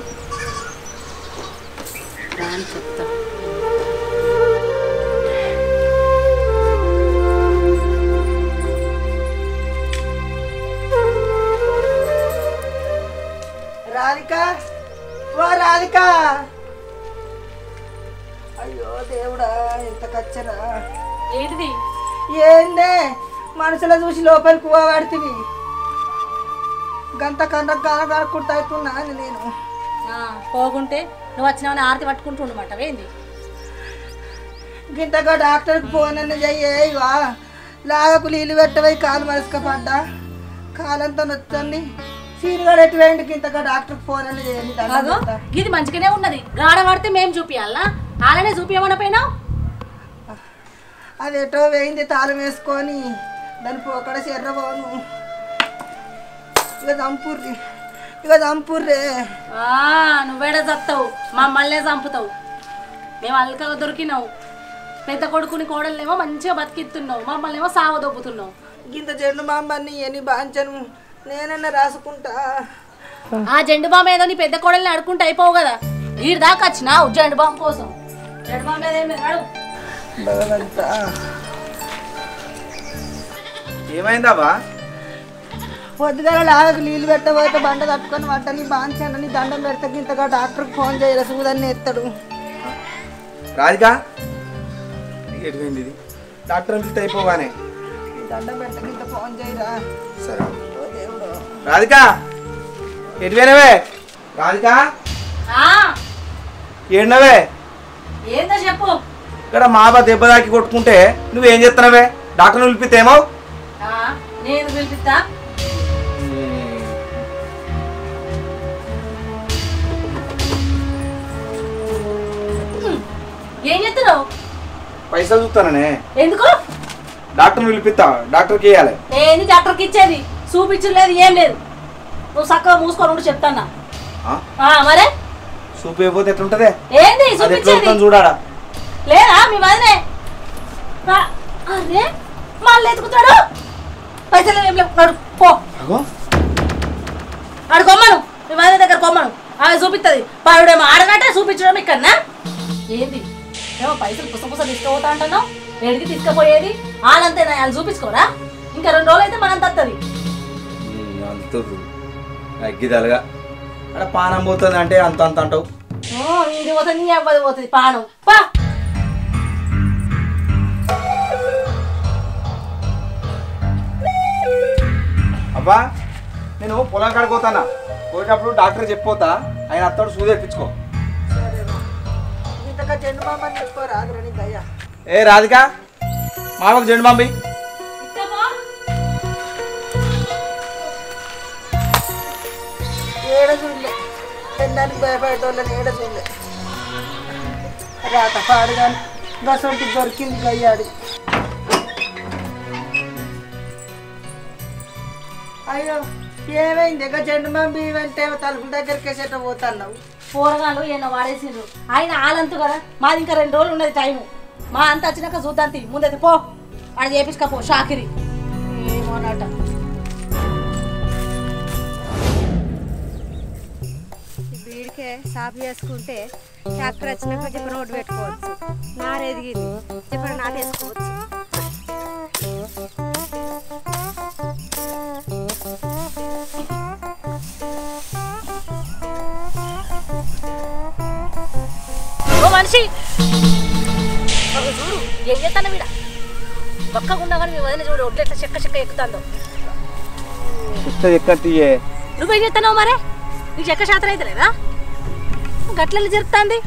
అని చెప్తా. రాధిక ఓ రాధిక. అయ్యో దేవుడా ఎంత కచ్చరా. ఏంటిది? ఏందే మనుషుల చూసి లోపలికి పోవాడుతుంది. గంట కంట కనుక్కుంటా అవుతున్నా నేను. పోకుంటే నువ్వు వచ్చినావని ఆరతి పట్టుకుంటూ ఉండమంట. ఏంది గింతగా డాక్టర్కి ఫోన్ అన్న చెయ్యే. ఇక లాగకు నీళ్ళు పెట్టవై కాలు మరుసుకపోడ్డా కాలంతా నొచ్చింది. సీనిగాడు ఎటు వేయండి గింతగా డాక్టర్కి ఫోన్ అన్న చేయండి. ఇది మంచిగానే ఉన్నది. గాడ పడితే మేము చూపియాలా? అలానే చూపించమని పోయినావు. అది ఎటో వేయింది తాళం వేసుకొని దాని పోకడ చెర్రబోను. ఇక చంపుర్రే. నువ్వేడ చస్తావు, మమ్మల్నే చంపుతావు. మేము అల్కగా దొరికినావు. పెద్ద కొడుకుని కోడలేమో మంచిగా బతికిస్తున్నావు, మమ్మల్ని ఏమో సావ దొబ్బుతున్నావు. గింత జెండు బాంబని ఎన్ని బాంచను నేనన్నా రాసుకుంటా. ఆ జెండు బాంబు ఏదో నీ పెద్ద కోడల్ని అడుకుంటూ అయిపోవు కదా. వీడి దాకా వచ్చినావు జెండు బాంబు కోసం. జెండు బాంబు ఏదేమి ఏమైందావా? పొద్దుగాల లాగకు నీళ్ళు పెట్టబోతే బండ తట్టుకొని వంటని బాంచానని దండం పెడతా. ఇంతగా డాక్టర్కి ఫోన్ చేయరా సూదన్ని ఎత్తాడు. రాధిక ఎటువైంది ఇది? డాక్టర్ పిలిస్తే అయిపోగానే దండం పెడతా ఇంత ఫోన్ చేయరా. సరే రాధిక ఎటువైనవే? రాధిక ఏడినవే? ఏందో చెప్పు. ఇక్కడ మా దెబ్బ దాకి కొట్టుకుంటే నువ్వేం చేస్తున్నావే? డాక్టర్ని పిలిపిస్తేమో నేను పిలిపిస్తా. ఏం చెప్తున్నావు? పైసలు చూస్తాననే. ఎందుకు? డాక్టర్ని పిలిపిస్తా, డాక్టర్కి ఇవ్వాలి. ఏంది డాక్టర్కి ఇచ్చేది? చూపించలేదు, ఏం లేదు. నువ్వు చక్కగా మూసుకొని ఉండి చెప్తానా. మరే చూపిపోతే ఎట్లుంటదే? ఏంది చూపించేది? చూడాడా లేదా మీ వదినే? అరే మళ్ళీ ఎత్తుకుతాడు. పైసలు ఏం లేవు, పో ఆడు కొమ్మను, మీ వదిన దగ్గర కొమ్మను, ఆమె చూపిస్తుంది. పాడుడేమో ఆడగట్టే చూపించడం ఇక్కడనా? ఏంది ఏమో పైసలు పుసపుస తీసుకుపోతా అంటున్నావు? ఎడికి తీసుకుపోయేది వాళ్ళంతేనా? వాళ్ళు చూపించుకోరా? ఇంకా 2 రోజులు అయితే మనం తత్తది. అగ్గిదలుగా అక్కడ పానం పోతుంది అంటే అంత అంత అంటావు. ఇది పోతుంది, నీ అవ్వది పోతుంది పానం. పా అబ్బా నేను పొలం కాడికి పోతానా, పోయేటప్పుడు డాక్టర్ చెప్పిపోతా, ఆయన అత్తడు సూది తెప్పించుకో. జెండు బాంబని చెప్పుకోరా దయ్యా. ఏ రాధిక మామకు జెండు బాంబి. ఏడ చూడలే, తినడానికి భయపడేటోళ్ళని ఏడ చూడలే. రాత పాడు కానీ బసంటి దొరికింది గయ్యాడి. అయ్యో ఏమైంది? ఇక జెండు బాంబి అంటే తలుపుల దగ్గరికి వేసేట పోతున్నావు. కూరగాయలు ఏమో వాడేసిండ్రు. ఆయన ఆలంతు కదా, మాది ఇంకా 2 రోజులు ఉన్నది టైము. మా అంత వచ్చినాక చూద్దాం. ముందైతే పో ఆడ చేపించుకపో షాకిరి ఏమోనట. వీడికే సాఫ్ చేసుకుంటే ట్రాక్టర్ వచ్చినాక చెప్పిన రోడ్డు పెట్టుకోవచ్చు. నారేదిగింది చెప్పిన నాటేసుకోవచ్చు. మనిషి చూడు ఏం చేస్తాను వీడ పక్కకుండా కానీ మీ వదిన చూడు ఒడ్లు ఎట్లా చెక్క చెక్క ఎక్కుతాందో. నువ్వేం చేస్తావు మరే? నీకు చెక్క శాతం అయితే లేదా? గట్ల జరుపుతాంది.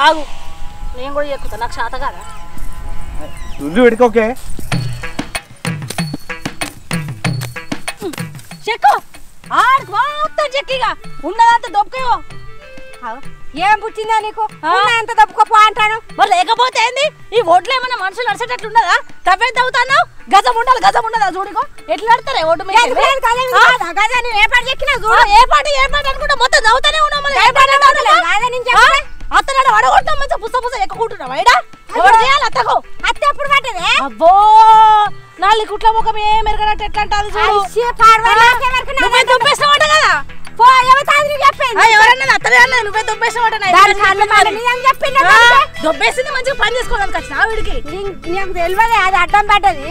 ఆగు నేను కూడా ఎక్కుతా, నాకు శాత కాదా? చెక్కు ఆడికి మొత్తం చెక్కిగా ఉన్నదంతా దొబ్బకేవో. ఏం పుట్టిందా నీకు? ఎంత దప్పుకోపో అంటాను. మరి లేకపోతే ఏంది? ఈ ఓట్లు ఏమన్నా మనుషులు నడిచేటట్లు ఉన్నదా? తవ్వే తవ్వుతాను. గజం ఉండాలి, గజం ఉండదా? చూడుకో ఎట్లా ఆడతారే ఓటు మీద. ఏ పాటి అనుకుంటా మొత్తం చదువుతానే ఉన్నాం. అత్తనాడు అడగొట్టాం మంచిగా పుస పుస ఎక్కుకుంటున్నావు. అయినా ఎవరు చేయాలి? అత్తకు అత్త ఎప్పుడు పట్టదే? అబ్బో 4 కుట్ల ముఖం ఏం మెరగనట్టు ఎట్లా అంటారు చూడు. నువ్వే దుబ్బేసినమాట కదా. ఎవరన్నా అత్తనే అన్నది, నువ్వే దుబ్బేసినమాట. దొబ్బేసింది మంచిగా పని చేసుకోవడానికి వచ్చిన వీడికి. నీకు తెలియదు అది అడ్డం పడ్డది.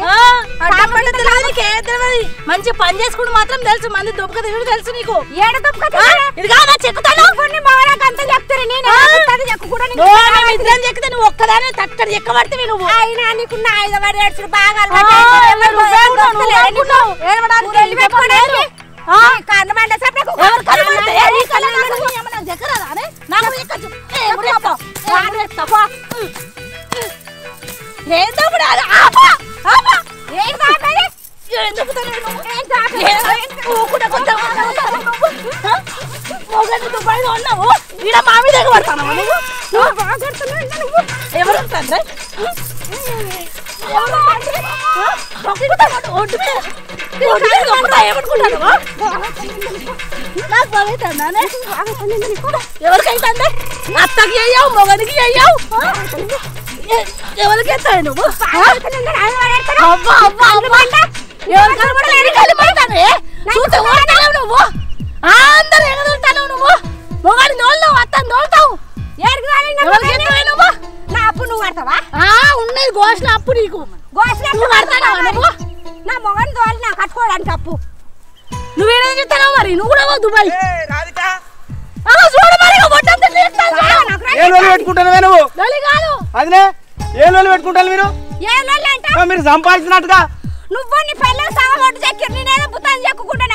మంచి పని చేసుకుంటూ మాత్రం తెలుసు, మంది దుబ్బక తిరుగుడు తెలుసు నీకు. ఏడ దుబ్బక ఇది కాదా చెక్కుతాను చెక్కితే నువ్వు ఒక్కదానే తట్టడి ఎక్కబడితే నువ్వు. అయినా నీకున్న 5 పడేడు బాగా ఉన్నావు ఈడ మా మీద పడతాను. ఎవరు ఎవరికైతే అత్తకి అయ్యావు, మొగనికి అయ్యావు, ఎవరికి ఎత్తావు నువ్వు? నువ్వు అందరు ఎగదుంటాను. నువ్వు మొగాడి నోళ్ళు అత్తని తోలుతావు. నా అప్పు నువ్వు కడతావా? ఉన్నది గోషణ అప్పు నీకు. గోషణ కడతావా నువ్వు? నా మొగని తోలి నా కట్టుకోవడానికి అప్పు. నువ్వేం చెప్తావు మరి? నువ్వు కూడా దుబాయ్ పెట్టుకుంటాను నువ్వు. అదినే ఏ లోలు పెట్టుకుంటాను మీరు? మీరు సంపాదించినట్టుగా నువ్వు నీ పిల్లలు సాగబొట్టు చెక్కి నేనేదో బుత్తాన్ని చెక్కుకుంటాను.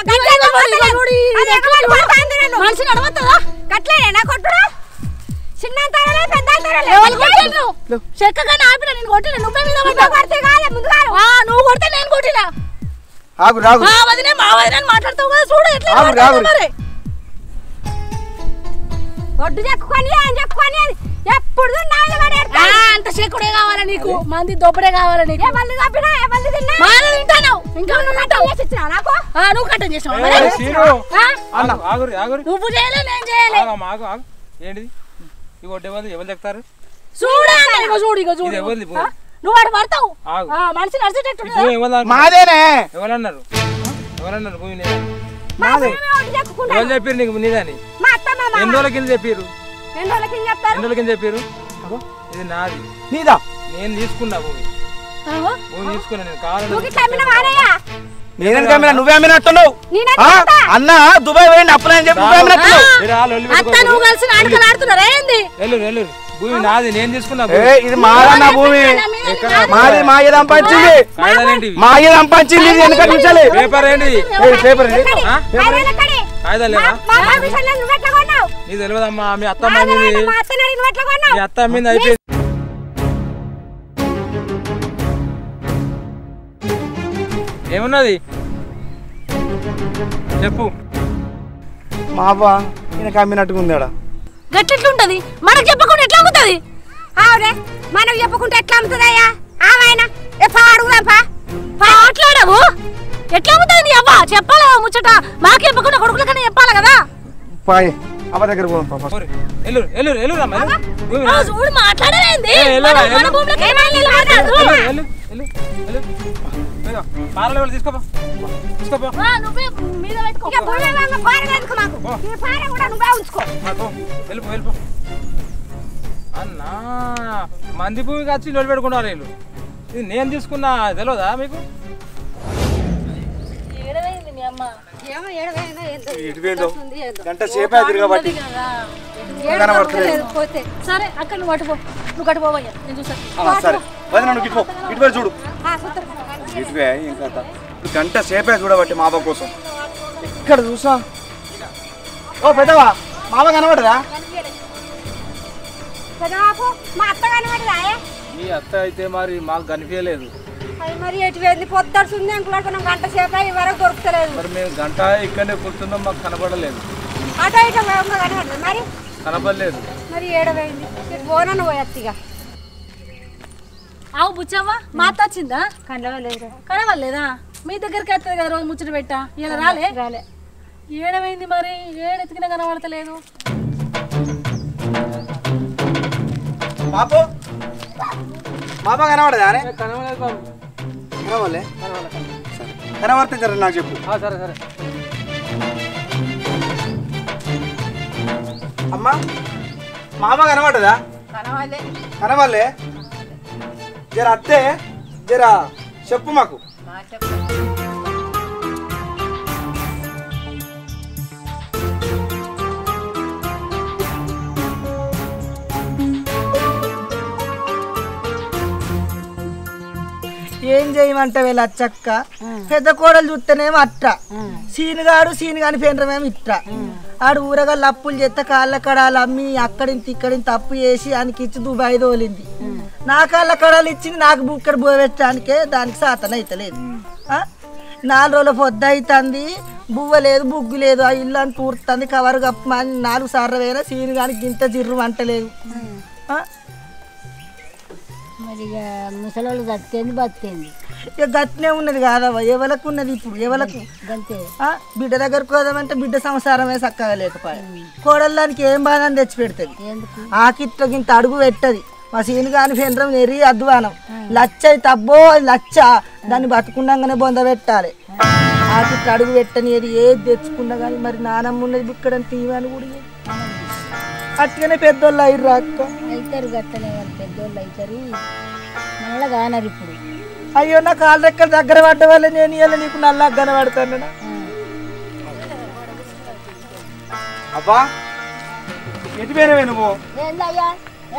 మనిషి నడవద్దా? గట్లేనా కొట్టురా? చిన్న పెద్ద చెక్కగానే ఆపిన నేను కొట్టిన. నువ్వే మీద కొడితే కాలే ముందు నువ్వు కొడితే నేను కొట్టినా. ఆగు రాగు మా వదినే మాట్లాడతావు కదా చూడు ఎట్లా ఆగు రాగు మరి ఒడ్డు చెక్కుకొని అని చెప్పుకొని ఎప్పుడు అంత చెక్కుడే కావాలా నీకు మంది దొబ్బడే కావాలా నీకు ఎవరిని తప్పినా ఎవరిని తిన్నా మాన తింటాను ఇంకా నాకు నువ్వు కట్టం చేసావు నువ్వు చేయలే నేను చేయలే ఏంటిది ఇగో ఎవరు చెప్తారు చూడు నువ్వు వాడు పడతావు మనిషి నడిచేటట్టు మాదేనే ఎవరన్నారు భూమి ఎవరు చెప్పారు నీకు నీదని ఎన్ని రోజుల కింద చెప్పారు ఎన్ని రోజుల కింద చెప్పారు ఇది నాది నీదా నేను తీసుకున్నా భూమి తీసుకున్నా నేను కావాలి నేనేం కమ్మినా నువ్వే అమ్మినట్టున్నావు అన్న దుబాయ్ పోయింది అప్పులని చెప్పి నువ్వే అమ్మినట్టున్నావు నువ్వు కలిసి నాటకాలు ఆడుతున్నారా ఏంది వెళ్ళు భూమి నాది నేను తీసుకున్నా ఇది మాదన్న భూమి మాది మా ఏదో సంపాదించింది మా ఏదో సంపాదించింది వెనక నిమిషాలే పేపర్ ఏంటి పేపర్ కాయిదాలు లేవా నీకు తెలియదమ్మా మీ అత్త మీ అత్త అమ్మింది అయిపోయింది ఏమున్నది చెప్పు మా అవ్వ ఈయనకి అమ్మినట్టుగా ఉంది ఆడ గట్టెట్లుంటది మనకు చెప్పకుండా ఎట్లా అమ్ముతుంది అవునే మనకు చెప్పుకుంటే ఎట్లా అమ్ముతుందయ్యా ఆమెనా అడుగుదాంపా మాట్లాడవు ఎట్లా అమ్ముతుంది నీ అవ్వ చెప్పాలా ముచ్చట మాకు చెప్పకుండా కొడుకుల కన్నా చెప్పాలి కదా పాయ్ అవ్వ దగ్గర పోదాం చూడు మాట్లాడలేంది నువ్వే మీద అన్నా మంది భూమికి వచ్చి నిలబెట్టుకున్నారు వీళ్ళు ఇది నేను తీసుకున్నా తెలియదా మీకు గంట సేపు అవుతుంది కాబట్టి సరే అక్కడ నువ్వు అటుపో నువ్వు కట్టుకోవయ్యా నేను చూసాను సరే వదిన నువ్వు ఇటుపో చూడు ఇటువే ఇంకా గంట సేపే చూడబట్టి మావ కోసం ఇక్కడ చూసా ఓ పెద్దవా మావ కనబడదా మా అత్త కనబడదా మీ అత్త అయితే మరి మాకు కనిపించలేదు మరి ఎటు వెళ్ళి పొద్దుడుతుంది అనుకున్నాం గంట సేపు అయ్యి వరకు దొరుకుతలేదు మరి మేము గంట ఇక్కడనే కూర్చున్నాం మాకు కనబడలేదు అటో ఇటో కనబడదు మరి కనపడలేదు మరి ఏడవైంది పోనను పోయత్తిగా ఆవు బుచ్చవ్వ మాత వచ్చిందా కనవలేదు కనవలేదా మీ దగ్గరికి వస్తుంది కదా రోజు ముచ్చట పెట్టా ఇలా రాలే ఏడమైంది మరి ఏడెతికినా కనబడతలేదు బాపు మామ కనబడదా కనబడలేదు బాబు కనబడలే కనబడితే జర నాకు చెప్పు సరే సరే అమ్మా మామ కనబడదా కనబడలే జర అత్తే జర చెప్పు మాకు ఏం చేయమంటే వీళ్ళు అచ్చక్క పెద్ద కోడలు చూస్తేనేమో అట్ట సీనుగాని పేండ్రమేమో ఇట్ట ఆడు ఊరగా లప్పులు చేస్తే కాళ్ళ కడాలు అమ్మి అక్కడింత ఇక్కడింత అప్పు చేసి ఆయనకి ఇచ్చి దుబాయ్ తోలింది నా కాళ్ళ కడాలు ఇచ్చింది నాకు బుక్కడ పోయబెట్టడానికే దానికి సాతన అవుతలేదు 4 రోజుల పొద్దు అవుతుంది బువ్వ లేదు బుగ్గు లేదు ఆ ఇల్లు అని తూరుతుంది కవర్ కప్పమని 4 సార్లు పోయినా సీనుగానికి గింత జిర్రు వంటలేదు మరి ముసలోళ్ళు గత్తేంది బతికేంది ఇక గట్నే ఉన్నది కాదవ్వ ఎవరికి ఉన్నది ఇప్పుడు ఎవరికి గంతే బిడ్డ దగ్గరకు పోదామంటే బిడ్డ సంసారమే చక్కగా లేకపోయా కోడళ్ళానికి ఏం బాధ అని తెచ్చి పెడుతుంది ఆకిట్ల గింత అడుగు పెట్టది మా సీను కాని ఫెండ్రం నెరి అధ్వానం లచ్చ అయితే అబ్బో లచ్చ దాన్ని బతుకుండగానే బొంద పెట్టాలి ఆకిట్ల అడుగు పెట్టని ఏది తెచ్చుకున్నా కానీ మరి నానమ్మ ఉన్నది ఇక్కడ తీవని కూడా అట్లనే పెద్దోళ్ళు అయ్యారు అక్క అవుతారు గట్టనే వాళ్ళు పెద్దోళ్ళు అవుతారు మళ్ళా కానరు ఇప్పుడు అయ్యో నా కాళ్ళ రెక్కల దగ్గర పడ్డ వల్ల నేను ఇలా నీకు నల్ల కనబడతాను అబ్బా ఎటు పోయినవే నువ్వు ఏందయ్యా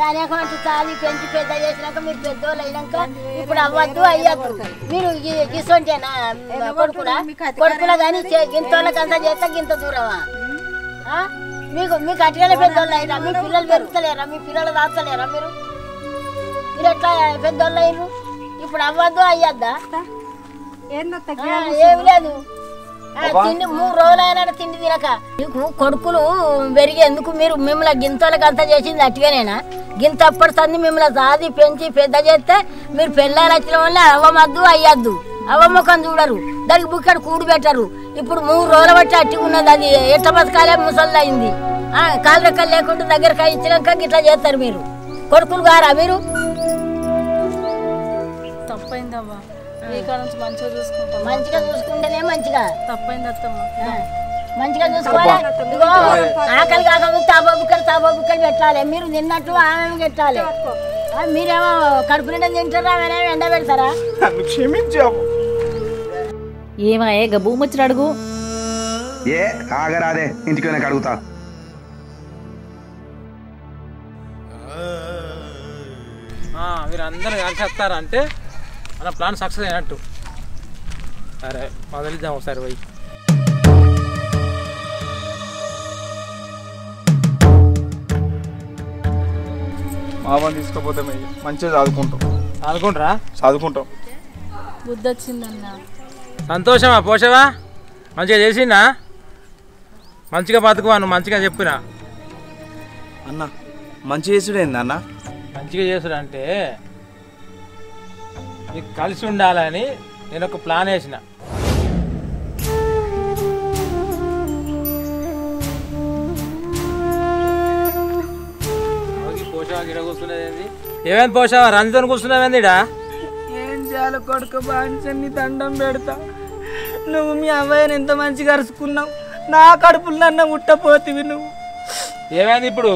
అనేకమంటే చాలి పెంచి పెద్ద చేసినాక మీరు పెద్దోళ్ళు అయినాక ఇప్పుడు అవ్వద్దు అయ్యద్దు మీరు గిసొంటేనా కొడుకులా కానీ గింతోళ్ళకి అంతా చేస్తే గింత దూరమా మీకు అట్లనే పెద్దోళ్ళు అయినా మీ పిల్లలు పెరుగుతలేరా మీ పిల్లలు దాచలేరా మీరు ఎట్లా పెద్దోళ్ళు అయ్యారు ఇప్పుడు అవ్వద్దు అయ్యద్దా ఏమి లేదు తిండి 3 రోజులు అయినా తిండి తినక నీకు కొడుకులు పెరిగేందుకు మీరు మిమ్మల్ని గింతలకు అంతా చేసింది అట్టుగానేనా గింత అప్పటి మిమ్మల్ని సాది పెంచి పెద్ద చేస్తే మీరు పెళ్ళాలు వచ్చిన వల్ల అవ్వమద్దు అయ్యద్దు అవ్వమ్మకం చూడరు దానికి బుక్కడు కూడు పెట్టరు ఇప్పుడు 3 రోజుల బట్టి అట్టిగా ఉన్నది అది ఎట్ట బతకాలే ముసలి అయింది కాలు రెక్కలు లేకుండా దగ్గరకి ఇచ్చినాక ఇట్లా చేస్తారు మీరు కొడుకులు గారా మీరు తప్పైందమ్మా ఈ కాడ నుంచి మంచిగా చూసుకుంటాం మంచిగా చూసుకుంటేనే మంచిగా తప్పైంది అత్తమ్మ మంచిగా చూసుకోవాలి ఇదిగో ఆకలి కాకపోతే తాబా బుక్కలు పెట్టాలి మీరు తిన్నట్టు ఆమె పెట్టాలి మీరేమో కడుపు నిండా తింటారా ఆమెనేమో ఎండ పెడతారా ఏమాయే భూముచ్చిన అడుగు ఏ ఆగరాదే ఇంటికి అడుగుతా మీరు అందరూ కలిసి వస్తారంటే మన ప్లాన్ సక్సెస్ అయినట్టు సరే మొదలుద్దాం ఒకసారి పోయి మామని తీసుకపోతే మంచిగా చదువుకుంటాం చదువుకుంటాం బుద్ధి వచ్చిందన్న సంతోషమా పోషవా మంచిగా చేసిందా మంచిగా బతుకువా నువ్వు మంచిగా చెప్పినా అన్న మంచి చేసుడు ఏంది అన్న మంచిగా చేసుడు అంటే నీకు కలిసి ఉండాలని నేను ఒక ప్లాన్ వేసిన పోషవా గిడ కూర్చున్నది ఏమైంది పోషవా రంజితో కూర్చున్నావేందిడా ఏం చేయాలి కొడుకు బాగా దండం పెడతా నువ్వు మీ అబ్బాయిని ఎంత మంచిగా అరుచుకున్నావు నా కడుపులు నన్ను ముట్టపోతివి నువ్వు ఏమైంది ఇప్పుడు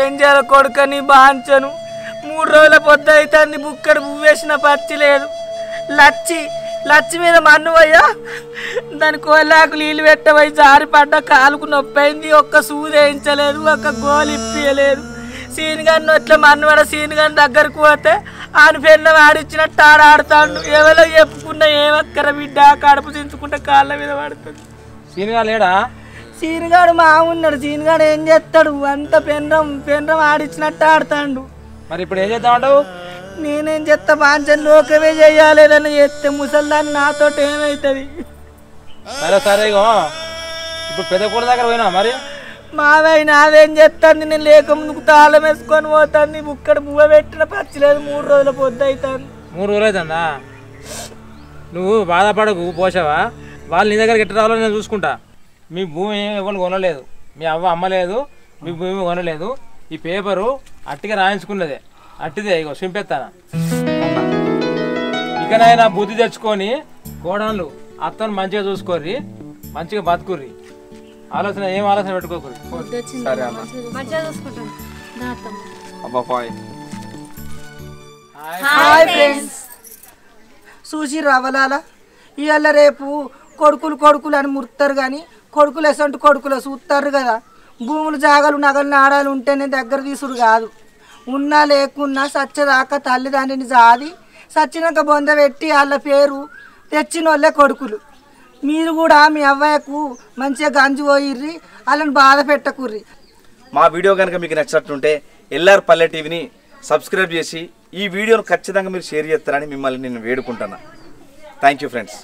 ఏం చేయాలి కొడుక నీ బాంచను 3 రోజుల పొద్దు అవుతుంది బుక్కడు పువ్వేసిన పచ్చి లేదు లచ్చి మీద మన్ను పోయా దాని కోలాకు నీళ్ళు పెట్టబోయి జారి పడ్డ కాలుకు నొప్పైంది ఒక్క సూది వేయించలేదు ఒక్క గోలు ఇప్పియలేదు సీనిగాని నొట్ల మన్నువాడ సీనిగాని దగ్గరకు పోతే ఆయన పెళ్ళం ఆడిచ్చినట్టు ఆడాడుతాడు ఎవరో చెప్పుకున్నా ఏమక్కర బిడ్డ కడుపు దించుకుంటే కాళ్ళ మీద పడుతుంది సీనిగా లేడా సీనిగాడు ఉన్నాడు సీనిగాడు ఏం చేస్తాడు అంత పెండ్రం ఆడిచ్చినట్టు ఆడుతాడు మరి ఇప్పుడు ఏం చేద్దామంటావు నేనేం చేస్తా బాంచన్ లోకమే చెయ్యాలి ఏదన్నా చేస్తే ముసల్దాన్ని నాతో ఏమవుతుంది సరే ఇగో ఇప్పుడు పెద్ద కూడ దగ్గర పోయినా మరి మావయ్య నాదేం చేస్తాను నేను లేక ముందుకు తాళం వేసుకొని పోతాను బుక్కడ బువ్వ పెట్టిన పచ్చలేదు 3 రోజుల పొద్దు అవుతాను 3 రోజులు అవుతుందా నువ్వు బాధపడకు పోసావా వాళ్ళు నీ దగ్గరికి ఎట్ట రావాలో నేను చూసుకుంటా మీ భూమి ఎవరు కొనలేదు మీ అమ్మలేదు మీ భూమి కొనలేదు ఈ పేపరు అట్టిగా రాయించుకున్నదే అట్టిదే ఇగో చింపేస్తాను ఇకనైనా బుద్ధి తెచ్చుకొని కోడళ్ళు అత్తను మంచిగా చూసుకోర్రి మంచిగా బతుకుర్రి ఏం ఆలోచన పెట్టుకోకూరి సరే అన్న మంచిగా చూసుకుంటాం అబ్బా బాయ్ హాయ్ ఫ్రెండ్స్ చూసి రవలాల ఇవాళ రేపు కొడుకులు అని మురుతారు కానీ కొడుకులు ఎసంటి కొడుకులు చూస్తారు కదా భూములు జాగాలు నగలు నాడాలు ఉంటేనే దగ్గర తీసుడు కాదు ఉన్నా లేకున్నా సచ్చదాకా తల్లిదండ్రిని జాది సచ్చినాక బొంద పెట్టి వాళ్ళ పేరు తెచ్చిన వాళ్ళే కొడుకులు మీరు కూడా మీ అవ్వయ్యకు మంచిగా గంజి పోయిర్రి వాళ్ళని బాధ పెట్టకుర్రి మా వీడియో కనుక మీకు నచ్చినట్టుంటే ఎల్ఆర్ పల్లె టీవీని సబ్స్క్రైబ్ చేసి ఈ వీడియోను ఖచ్చితంగా మీరు షేర్ చేస్తారని మిమ్మల్ని నేను వేడుకుంటున్నా థ్యాంక్ యూ ఫ్రెండ్స్